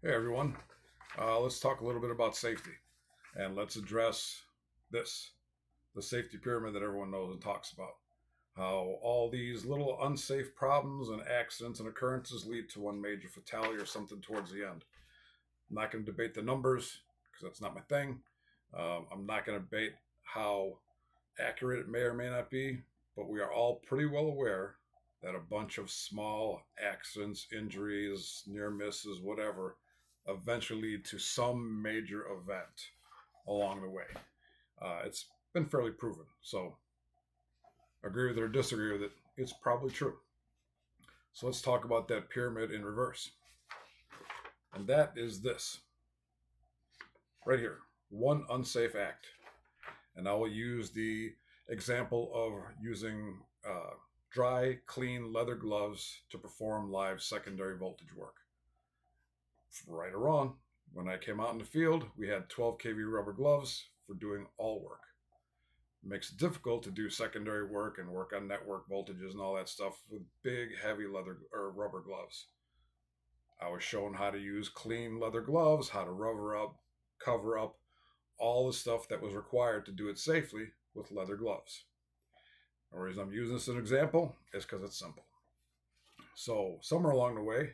Hey everyone, let's talk a little bit about safety and let's address this the safety pyramid that everyone knows and talks about. How all these little unsafe problems and accidents and occurrences lead to one major fatality or something towards the end. I'm not going to debate the numbers because that's not my thing. I'm not going to debate how accurate it may or may not be, but we are all pretty well aware that a bunch of small accidents, injuries, near misses, whatever, eventually lead to some major event along the way. It's been fairly proven. So, agree with it or disagree with it, it's probably true. So, let's talk about that pyramid in reverse. And that is this right here, one unsafe act. And I will use the example of using dry, clean leather gloves to perform live secondary voltage work. Right or wrong, when I came out in the field, we had 12 kV rubber gloves for doing all work. It makes it difficult to do secondary work and work on network voltages and all that stuff with big, heavy leather or rubber gloves. I was shown how to use clean leather gloves, how to rubber up, cover up, all the stuff that was required to do it safely with leather gloves. The reason I'm using this as an example is because it's simple. So, somewhere along the way,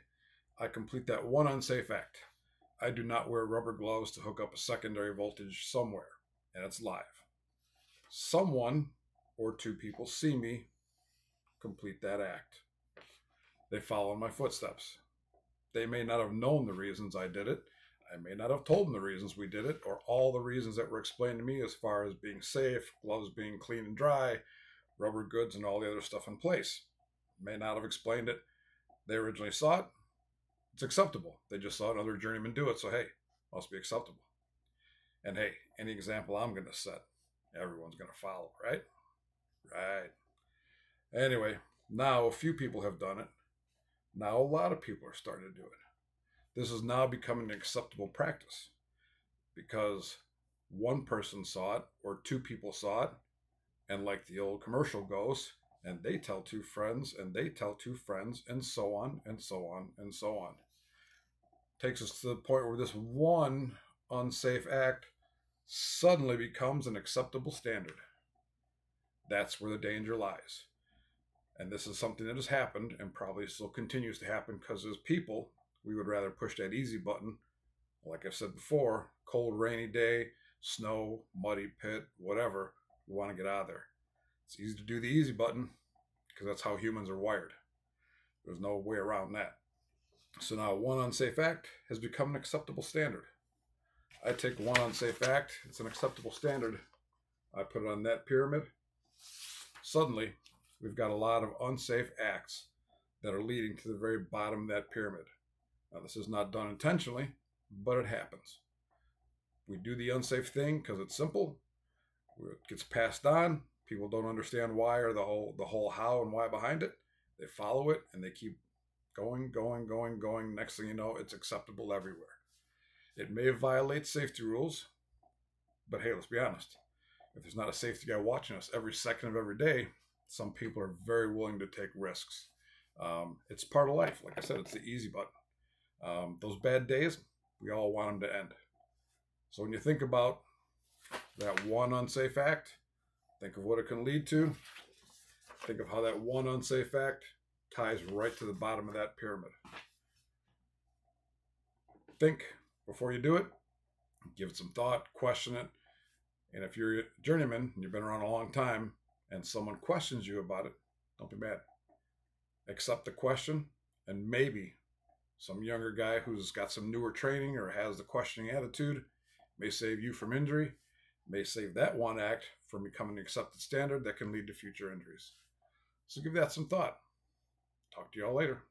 I complete that one unsafe act. I do not wear rubber gloves to hook up a secondary voltage somewhere, and it's live. Someone or two people see me complete that act. They follow in my footsteps. They may not have known the reasons I did it. I may not have told them the reasons we did it, or all the reasons that were explained to me as far as being safe, gloves being clean and dry, rubber goods, and all the other stuff in place. May not have explained it. They originally saw it. It's acceptable. They just saw another journeyman do it, so hey, must be acceptable. And hey, any example I'm going to set, everyone's going to follow, right? Right. Anyway, now a few people have done it. Now a lot of people are starting to do it. This is now becoming an acceptable practice because one person saw it or two people saw it, and like the old commercial goes, and they tell two friends, and they tell two friends, and so on, and so on, and so on. Takes us to the point where this one unsafe act suddenly becomes an acceptable standard. That's where the danger lies. And this is something that has happened and probably still continues to happen because as people, we would rather push that easy button. Like I've said before, cold, rainy day, snow, muddy pit, whatever, we want to get out of there. It's easy to do the easy button because that's how humans are wired. There's no way around that. So now one unsafe act has become an acceptable standard. I take one unsafe act, it's an acceptable standard. I put it on that pyramid. Suddenly, we've got a lot of unsafe acts that are leading to the very bottom of that pyramid. Now, this is not done intentionally, but it happens. We do the unsafe thing because it's simple. It gets passed on. People don't understand why or the whole how and why behind it. They follow it and they keep going, going, going, going. Next thing you know, it's acceptable everywhere. It may violate safety rules, but hey, let's be honest. If there's not a safety guy watching us every second of every day, some people are very willing to take risks. It's part of life. Like I said, it's the easy button. Those bad days, we all want them to end. So when you think about that one unsafe act, think of what it can lead to. Think of how that one unsafe act ties right to the bottom of that pyramid. Think before you do it, give it some thought, question it. And if you're a journeyman and you've been around a long time and someone questions you about it, don't be mad. Accept the question, and maybe some younger guy who's got some newer training or has the questioning attitude may save you from injury, may save that one act from becoming an accepted standard that can lead to future injuries. So give that some thought. Talk to y'all later.